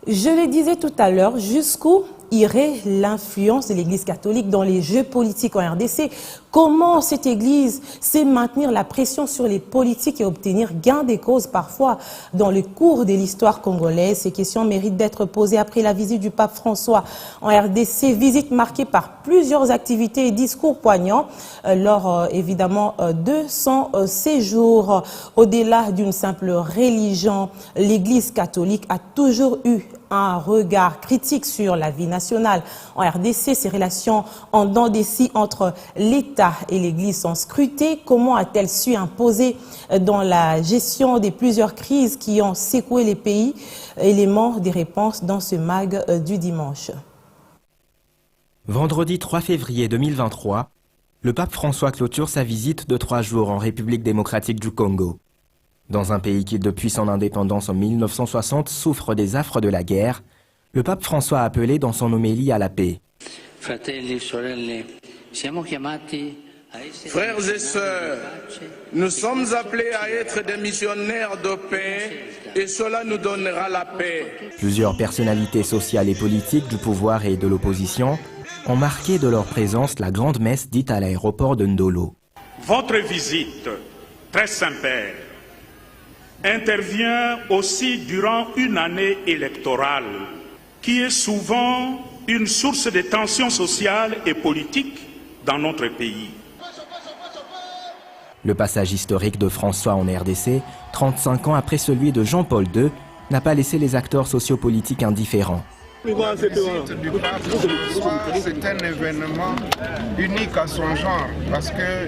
Je le disais tout à l'heure, jusqu'où irait l'influence de l'Église catholique dans les jeux politiques en RDC? Comment cette Église sait maintenir la pression sur les politiques et obtenir gain des causes parfois dans le cours de l'histoire congolaise? Ces questions méritent d'être posées après la visite du pape François en RDC, visite marquée par plusieurs activités et discours poignants lors évidemment de son séjour. Au-delà d'une simple religion, l'Église catholique a toujours eu un regard critique sur la vie nationale. En RDC, ces relations en dents de scie entre l'État et l'Église sont scrutées. Comment a-t-elle su imposer dans la gestion des plusieurs crises qui ont secoué les pays? Élément des réponses dans ce mag du dimanche. Vendredi 3 février 2023, le pape François clôture sa visite de 3 jours en République démocratique du Congo. Dans un pays qui, depuis son indépendance en 1960, souffre des affres de la guerre, le pape François a appelé dans son homélie à la paix. Frères et sœurs, nous sommes appelés à être des missionnaires de paix et cela nous donnera la paix. Plusieurs personnalités sociales et politiques du pouvoir et de l'opposition ont marqué de leur présence la grande messe dite à l'aéroport de Ndolo. Votre visite, très sincère, intervient aussi durant une année électorale qui est souvent une source de tensions sociales et politiques dans notre pays. Le passage historique de François en RDC, 35 ans après celui de Jean-Paul II, n'a pas laissé les acteurs sociopolitiques indifférents. La visite du pape François, c'est un événement unique à son genre parce que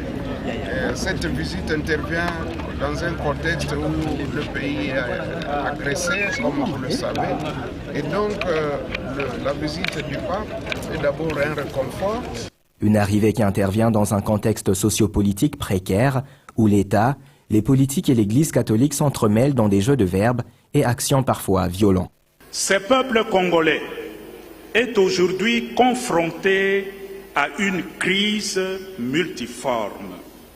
cette visite intervient dans un contexte où le pays est agressé, comme vous le savez. Et donc, la visite du pape est d'abord un réconfort. Une arrivée qui intervient dans un contexte sociopolitique précaire où l'État, les politiques et l'Église catholique s'entremêlent dans des jeux de verbes et actions parfois violents. Ce peuple congolais est aujourd'hui confronté à une crise multiforme.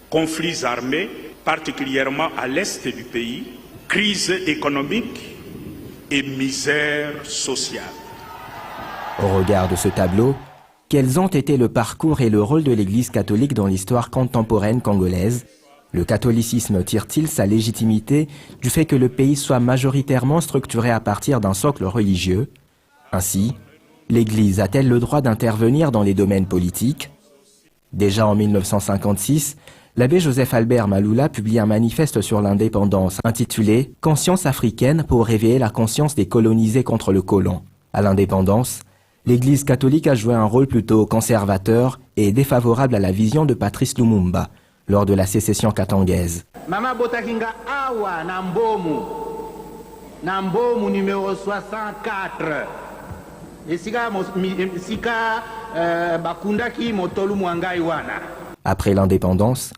Conflits armés, particulièrement à l'est du pays, crise économique et misère sociale. Au regard de ce tableau, quels ont été le parcours et le rôle de l'Église catholique dans l'histoire contemporaine congolaise? Le catholicisme tire-t-il sa légitimité du fait que le pays soit majoritairement structuré à partir d'un socle religieux? Ainsi, l'Église a-t-elle le droit d'intervenir dans les domaines politiques? Déjà en 1956, l'abbé Joseph-Albert Maloula publie un manifeste sur l'indépendance intitulé « Conscience africaine pour réveiller la conscience des colonisés contre le colon ». À l'indépendance, l'Église catholique a joué un rôle plutôt conservateur et défavorable à la vision de Patrice Lumumba lors de la sécession katangaise. Mama Botakinga Awa Nambomu numéro 64. Après l'indépendance,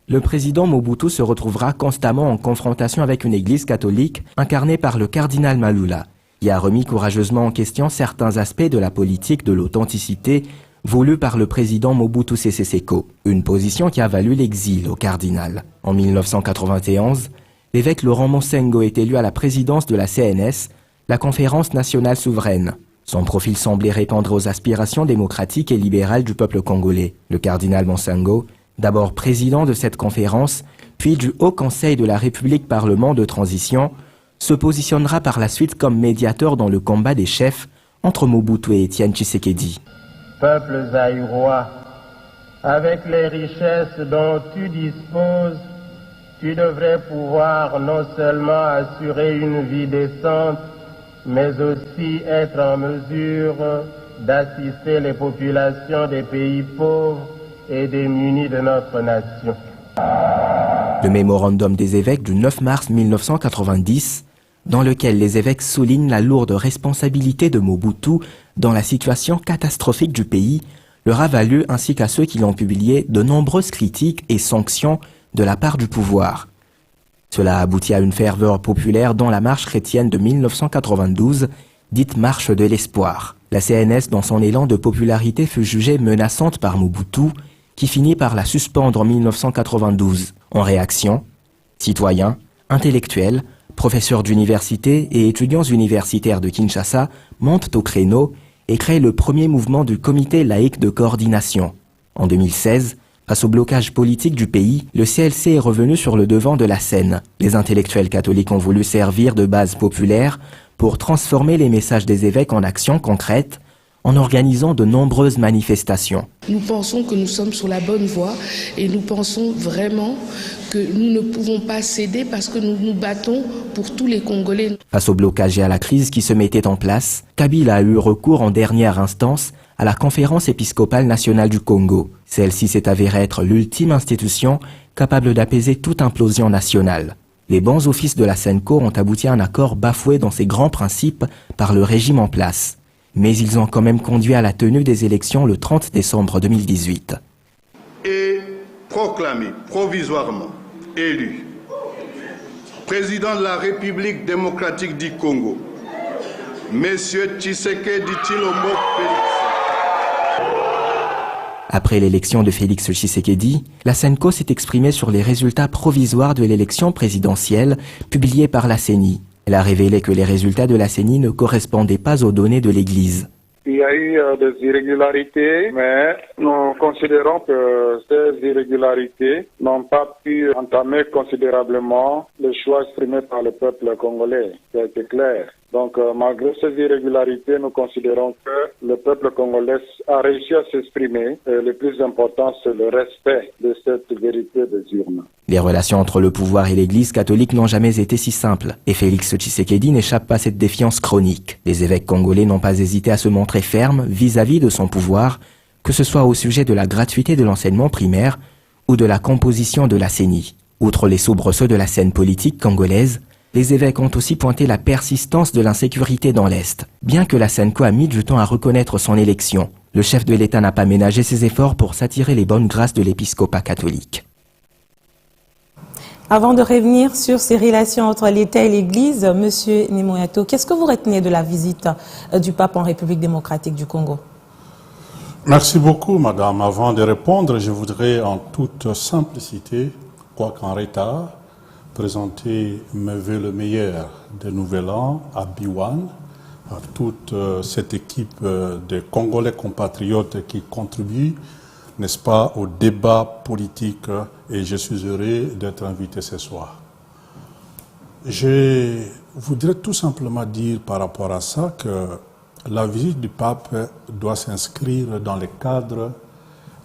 le président Mobutu se retrouvera constamment en confrontation avec une église catholique incarnée par le cardinal Maloula, qui a remis courageusement en question certains aspects de la politique de l'authenticité voulue par le président Mobutu Sese Seko, une position qui a valu l'exil au cardinal. En 1991, l'évêque Laurent Monsengo est élu à la présidence de la CNS, la Conférence nationale souveraine. Son profil semblait répondre aux aspirations démocratiques et libérales du peuple congolais. Le cardinal Monsengo, d'abord président de cette conférence, puis du Haut Conseil de la République Parlement de transition, se positionnera par la suite comme médiateur dans le combat des chefs entre Mobutu et Étienne Tshisekedi. Peuple zaïrois, avec les richesses dont tu disposes, tu devrais pouvoir non seulement assurer une vie décente, mais aussi être en mesure d'assister les populations des pays pauvres et démunis de notre nation. Le mémorandum des évêques du 9 mars 1990, dans lequel les évêques soulignent la lourde responsabilité de Mobutu dans la situation catastrophique du pays, leur a valu, ainsi qu'à ceux qui l'ont publié, de nombreuses critiques et sanctions de la part du pouvoir. Cela a abouti à une ferveur populaire dans la marche chrétienne de 1992, dite Marche de l'Espoir. La CNS, dans son élan de popularité, fut jugée menaçante par Mobutu, qui finit par la suspendre en 1992. En réaction, citoyens, intellectuels, Professeurs d'université et étudiants universitaires de Kinshasa montent au créneau et créent le premier mouvement du Comité laïque de coordination. En 2016, face au blocage politique du pays, le CLC est revenu sur le devant de la scène. Les intellectuels catholiques ont voulu servir de base populaire pour transformer les messages des évêques en actions concrètes, en organisant de nombreuses manifestations. Nous pensons que nous sommes sur la bonne voie et nous pensons vraiment que nous ne pouvons pas céder parce que nous nous battons pour tous les Congolais. Face au blocage et à la crise qui se mettait en place, Kabila a eu recours en dernière instance à la Conférence épiscopale nationale du Congo. Celle-ci s'est avérée être l'ultime institution capable d'apaiser toute implosion nationale. Les bons offices de la SENCO ont abouti à un accord bafoué dans ses grands principes par le régime en place. Mais ils ont quand même conduit à la tenue des élections le 30 décembre 2018. Et proclamé provisoirement élu président de la République démocratique du Congo, Monsieur Tshisekedi Tshilombo Félix. Après l'élection de Félix Tshisekedi, la SENCO s'est exprimée sur les résultats provisoires de l'élection présidentielle publiée par la CENI. Elle a révélé que les résultats de la CENI ne correspondaient pas aux données de l'Église. Il y a eu des irrégularités, mais nous considérons que ces irrégularités n'ont pas pu entamer considérablement le choix exprimé par le peuple congolais. Ça a été clair. Donc, malgré ces irrégularités, nous considérons que le peuple congolais a réussi à s'exprimer. Le plus important, c'est le respect de cette vérité des urnes. Les relations entre le pouvoir et l'Église catholique n'ont jamais été si simples. Et Félix Tshisekedi n'échappe pas à cette défiance chronique. Les évêques congolais n'ont pas hésité à se montrer fermes vis-à-vis de son pouvoir, que ce soit au sujet de la gratuité de l'enseignement primaire ou de la composition de la CENI. Outre les soubresauts de la scène politique congolaise, les évêques ont aussi pointé la persistance de l'insécurité dans l'Est. Bien que la SENCO a mis du temps à reconnaître son élection, le chef de l'État n'a pas ménagé ses efforts pour s'attirer les bonnes grâces de l'épiscopat catholique. Avant de revenir sur ces relations entre l'État et l'Église, Monsieur Nemoyato, qu'est-ce que vous retenez de la visite du pape en République démocratique du Congo? Merci beaucoup, madame. Avant de répondre, je voudrais en toute simplicité, quoiqu'en retard, présenter mes vœux le meilleur de Nouvel An à Biwan, à toute cette équipe de Congolais compatriotes qui contribuent, n'est-ce pas, au débat politique, et je suis heureux d'être invité ce soir. Je voudrais tout simplement dire par rapport à ça que la visite du pape doit s'inscrire dans le cadre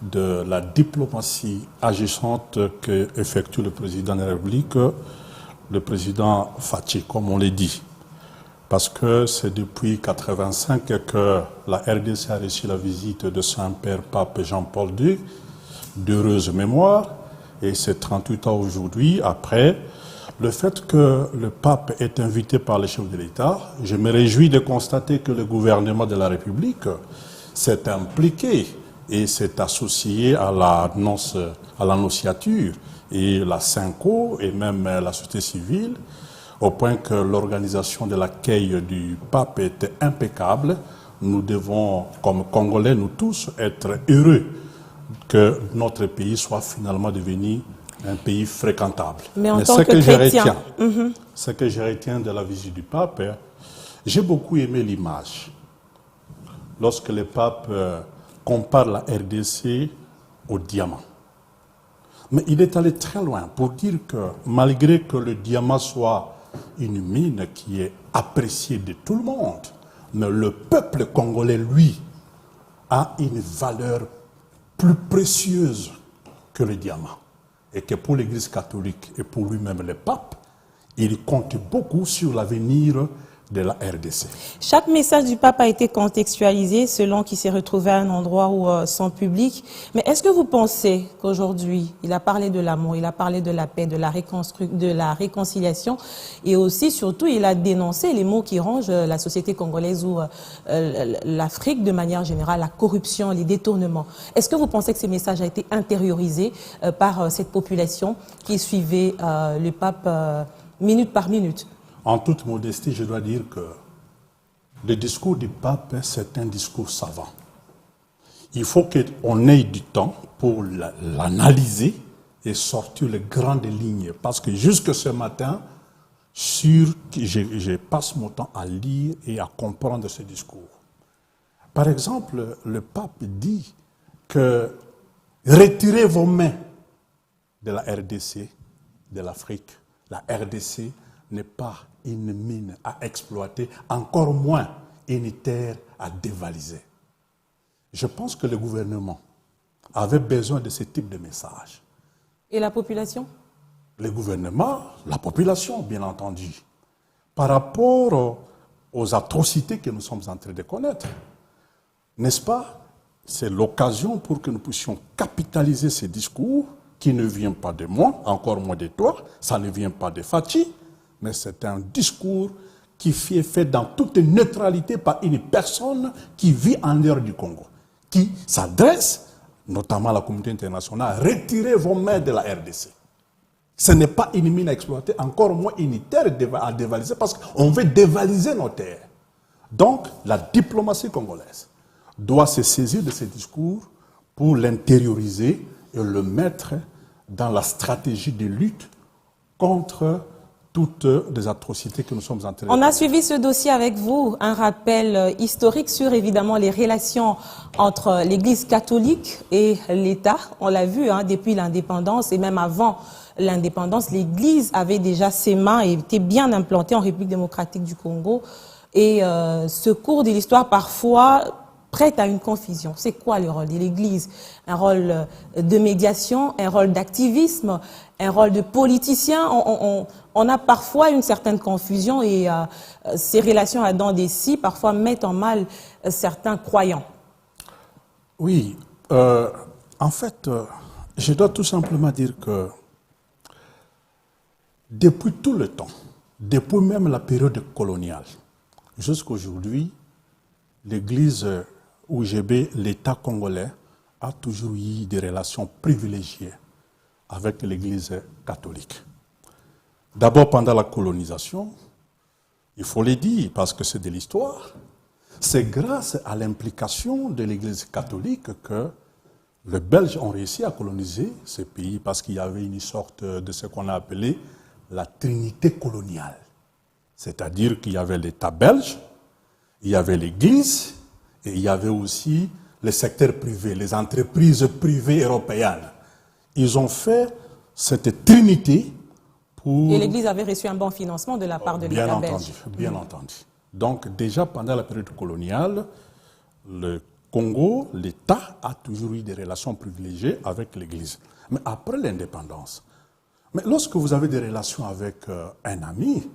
de la diplomatie agissante que effectue le président de la République, le président Fachi, comme on l'a dit. Parce que c'est depuis 1985 que la RDC a reçu la visite de Saint-Père Pape Jean-Paul II, d'heureuse mémoire, et c'est 38 ans aujourd'hui, après, le fait que le pape est invité par le chef de l'État, je me réjouis de constater que le gouvernement de la République s'est impliqué et s'est associé à l'annonciature et la SENCO et même la société civile, au point que l'organisation de l'accueil du pape était impeccable. Nous devons, comme Congolais, nous tous, être heureux que notre pays soit finalement devenu un pays fréquentable. Mais en tant que chrétien, ce que je retiens de la visite du pape, j'ai beaucoup aimé l'image. Lorsque le pape compare la RDC au diamant. Mais il est allé très loin pour dire que malgré que le diamant soit une mine qui est appréciée de tout le monde, mais le peuple congolais, lui, a une valeur plus précieuse que le diamant. Et que pour l'Église catholique et pour lui-même le pape, il compte beaucoup sur l'avenir de la RDC. Chaque message du pape a été contextualisé selon qu'il s'est retrouvé à un endroit où son public. Mais est-ce que vous pensez qu'aujourd'hui, il a parlé de l'amour, il a parlé de la paix, de la réconciliation, et aussi, surtout, il a dénoncé les mots qui rongent la société congolaise ou l'Afrique de manière générale, la corruption, les détournements. Est-ce que vous pensez que ces messages ont été intériorisés par cette population qui suivait le pape minute par minute? En toute modestie, je dois dire que le discours du pape, c'est un discours savant. Il faut qu'on ait du temps pour l'analyser et sortir les grandes lignes. Parce que jusque ce matin, je passe mon temps à lire et à comprendre ce discours. Par exemple, le pape dit que retirez vos mains de la RDC, de l'Afrique. La RDC n'est pas une mine à exploiter, encore moins une terre à dévaliser. Je pense que le gouvernement avait besoin de ce type de message. Et la population? Le gouvernement, la population, bien entendu, par rapport aux atrocités que nous sommes en train de connaître. N'est-ce pas? C'est l'occasion pour que nous puissions capitaliser ces discours qui ne viennent pas de moi, encore moins de toi, ça ne vient pas de Fachi, mais c'est un discours qui est fait dans toute neutralité par une personne qui vit en dehors du Congo, qui s'adresse notamment à la communauté internationale, retirez vos mains de la RDC. Ce n'est pas une mine à exploiter, encore moins une terre à dévaliser, parce qu'on veut dévaliser nos terres. Donc, la diplomatie congolaise doit se saisir de ce discours pour l'intérioriser et le mettre dans la stratégie de lutte contre toutes les atrocités que nous sommes en train de On a suivi ce dossier avec vous, un rappel historique sur évidemment les relations entre l'Église catholique et l'État. On l'a vu depuis l'indépendance et même avant l'indépendance, l'Église avait déjà ses mains et était bien implantée en République démocratique du Congo. Et ce cours de l'histoire parfois prête à une confusion. C'est quoi le rôle de l'Église? Un rôle de médiation, un rôle d'activisme, un rôle de politicien. On a parfois une certaine confusion et ces relations à dents des scies parfois mettent en mal certains croyants. Oui, en fait, je dois tout simplement dire que depuis tout le temps, depuis même la période coloniale, jusqu'à aujourd'hui, l'Église UGB, l'État congolais, a toujours eu des relations privilégiées avec l'Église catholique. D'abord pendant la colonisation, il faut le dire parce que c'est de l'histoire, c'est grâce à l'implication de l'Église catholique que les Belges ont réussi à coloniser ce pays parce qu'il y avait une sorte de ce qu'on a appelé la trinité coloniale. C'est-à-dire qu'il y avait l'État belge, il y avait l'Église et il y avait aussi le secteur privé, les entreprises privées européennes. Ils ont fait cette trinité pour... Et l'Église avait reçu un bon financement de la part de l'État belge. Bien entendu. Donc déjà pendant la période coloniale, le Congo, l'État a toujours eu des relations privilégiées avec l'Église. Mais après l'indépendance, lorsque vous avez des relations avec un ami,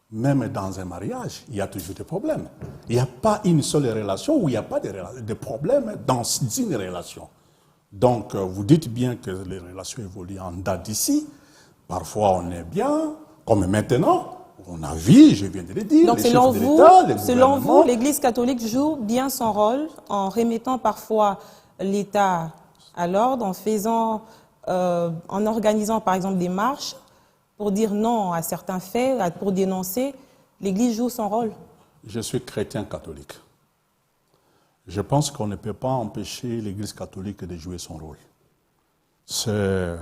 même dans un mariage, il y a toujours des problèmes. Il n'y a pas une seule relation où il n'y a pas de problèmes dans une relation. Donc, vous dites bien que les relations évoluent en date d'ici. Parfois, on est bien, comme maintenant, on a vu, je viens de le dire. Donc, selon vous, l'Église catholique joue bien son rôle en remettant parfois l'État à l'ordre, en organisant par exemple des marches, pour dire non à certains faits, pour dénoncer, l'Église joue son rôle. Je suis chrétien catholique. Je pense qu'on ne peut pas empêcher l'Église catholique de jouer son rôle. C'est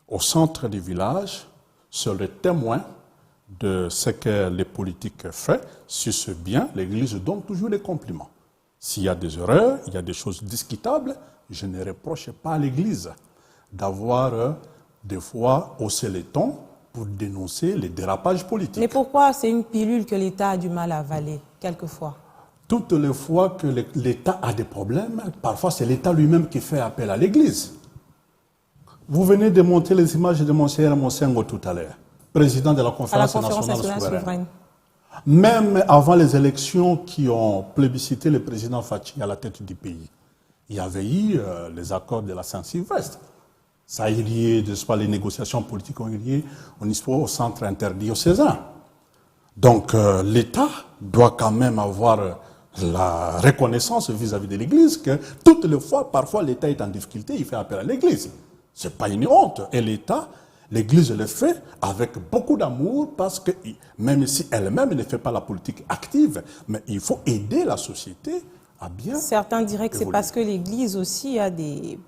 au centre du village, c'est le témoin de ce que les politiques font. Sur ce bien, l'Église donne toujours des compliments. S'il y a des erreurs, il y a des choses discutables, je ne reproche pas à l'Église d'avoir des fois haussé les tons pour dénoncer les dérapages politiques. Mais pourquoi c'est une pilule que l'État a du mal à avaler, quelquefois? Toutes les fois que l'État a des problèmes, parfois c'est l'État lui-même qui fait appel à l'Église. Vous venez de montrer les images de Monseigneur Monsengo tout à l'heure, président de la Conférence nationale souveraine. Même avant les élections qui ont plébiscité le président Fachi à la tête du pays, il y avait eu les accords de la Saint-Sylvestre. Ça a lié, les négociations politiques ont lié au centre interdiocésain. Donc l'État doit quand même avoir la reconnaissance vis-à-vis de l'Église que toutes les fois, parfois l'État est en difficulté, il fait appel à l'Église. Ce n'est pas une honte. Et l'Église le fait avec beaucoup d'amour parce que même si elle-même ne fait pas la politique active, mais il faut aider la société à bien Certains diraient que c'est évoluer. parce que l'Église aussi a des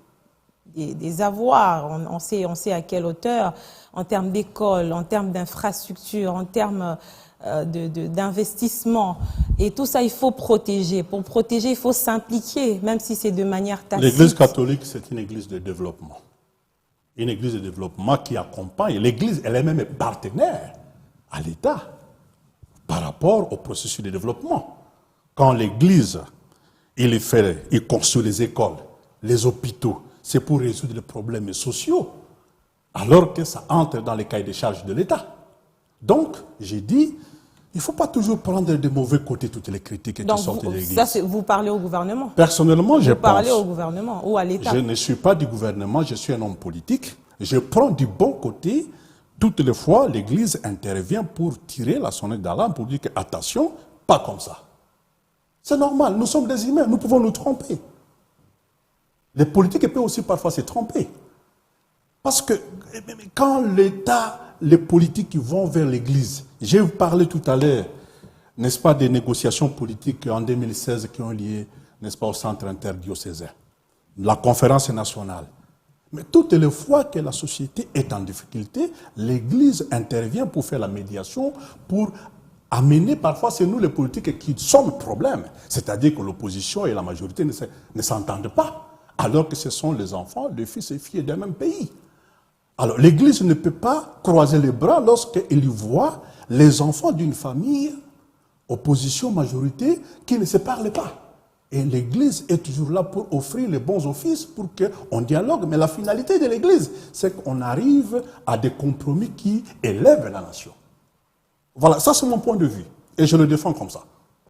des avoirs, on sait à quelle hauteur, en termes d'école, en termes d'infrastructures, en termes d'investissement. Et tout ça, il faut protéger. Pour protéger, il faut s'impliquer, même si c'est de manière tacite. L'Église catholique, c'est une église de développement. Une église de développement qui accompagne. L'Église elle-même est partenaire à l'État par rapport au processus de développement. Quand l'Église, il construit les écoles, les hôpitaux, c'est pour résoudre les problèmes sociaux, alors que ça entre dans les cahiers de charges de l'État. Donc, j'ai dit, il ne faut pas toujours prendre de mauvais côtés toutes les critiques qui sortent de l'Église. Ça, vous parlez au gouvernement? Personnellement, je pense. Vous parlez au gouvernement ou à l'État? Je ne suis pas du gouvernement, je suis un homme politique. Je prends du bon côté. Toutes les fois, l'Église intervient pour tirer la sonnette d'alarme, pour dire que, attention, pas comme ça. C'est normal, nous sommes des humains, nous pouvons nous tromper. Les politiques peuvent aussi parfois se tromper. Parce que quand l'État, les politiques qui vont vers l'Église, j'ai parlé tout à l'heure, n'est-ce pas, des négociations politiques en 2016 qui ont lié, n'est-ce pas, au centre interdiocésain, la conférence nationale. Mais toutes les fois que la société est en difficulté, l'Église intervient pour faire la médiation, pour amener, parfois c'est nous les politiques qui sommes le problème. C'est-à-dire que l'opposition et la majorité ne s'entendent pas, alors que ce sont les enfants, les fils et filles d'un même pays. Alors l'Église ne peut pas croiser les bras lorsqu'elle voit les enfants d'une famille, opposition, majorité, qui ne se parlent pas. Et l'Église est toujours là pour offrir les bons offices, pour qu'on dialogue. Mais la finalité de l'Église, c'est qu'on arrive à des compromis qui élèvent la nation. Voilà, ça c'est mon point de vue. Et je le défends comme ça.